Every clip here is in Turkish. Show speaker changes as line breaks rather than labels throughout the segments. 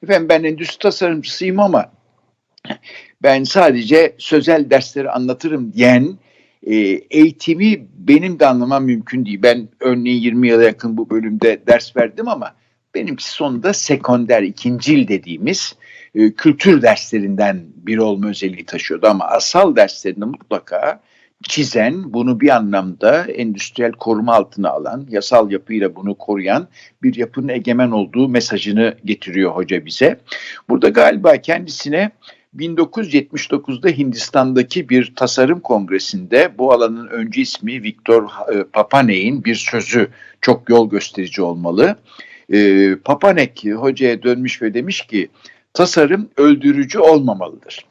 Efendim ben endüstri tasarımcısıyım ama ben sadece sözel dersleri anlatırım diyen eğitimi benim de anlamam mümkün değil. Ben örneğin 20 yıla yakın bu bölümde ders verdim ama benimki sonunda sekonder, ikincil dediğimiz kültür derslerinden biri olma özelliği taşıyordu. Ama asal derslerinde mutlaka çizen, bunu bir anlamda endüstriyel koruma altına alan, yasal yapıyla bunu koruyan bir yapının egemen olduğu mesajını getiriyor hoca bize. Burada galiba kendisine 1979'da Hindistan'daki bir tasarım kongresinde bu alanın öncü ismi Victor Papanek'in bir sözü çok yol gösterici olmalı. Papanek hocaya dönmüş ve demiş ki tasarım öldürücü olmamalıdır.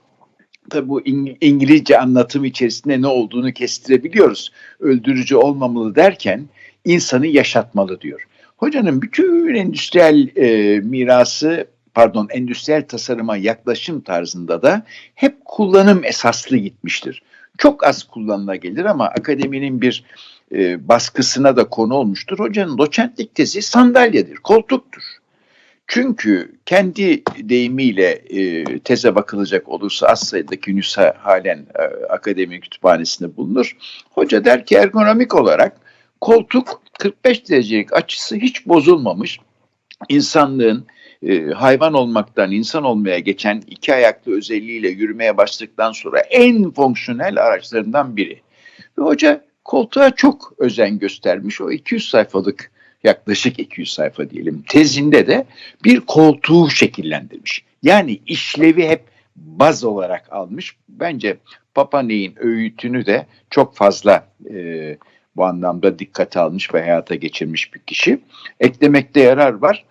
Tabii bu İngilizce anlatım içerisinde ne olduğunu kestirebiliyoruz. Öldürücü olmamalı derken insanı yaşatmalı diyor. Hocanın bütün endüstriyel endüstriyel tasarıma yaklaşım tarzında da hep kullanım esaslı gitmiştir. Çok az kullanıla gelir ama akademinin bir baskısına da konu olmuştur. Hocanın doçentlik tezi sandalyedir, koltuktur. Çünkü kendi deyimiyle teze bakılacak olursa az sayıdaki nüsha halen akademi kütüphanesinde bulunur. Hoca der ki ergonomik olarak koltuk 45 derecelik açısı hiç bozulmamış. İnsanlığın hayvan olmaktan insan olmaya geçen iki ayaklı özelliğiyle yürümeye başladıktan sonra en fonksiyonel araçlarından biri. Ve hoca koltuğa çok özen göstermiş. O 200 sayfalık, yaklaşık 200 sayfa diyelim, tezinde de bir koltuğu şekillendirmiş. Yani işlevi hep baz olarak almış. Bence Papanek'in öğütünü de çok fazla bu anlamda dikkate almış ve hayata geçirmiş bir kişi. Eklemekte yarar var.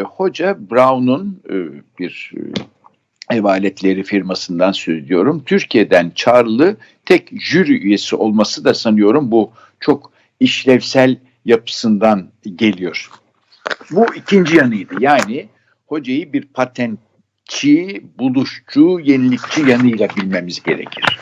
Hoca Brown'un bir ev aletleri firmasından söylüyorum. Türkiye'den çağrılı tek jüri üyesi olması da sanıyorum bu çok işlevsel yapısından geliyor. Bu ikinci yanıydı. Yani hocayı bir patentçi, buluşçu, yenilikçi yanıyla bilmemiz gerekir.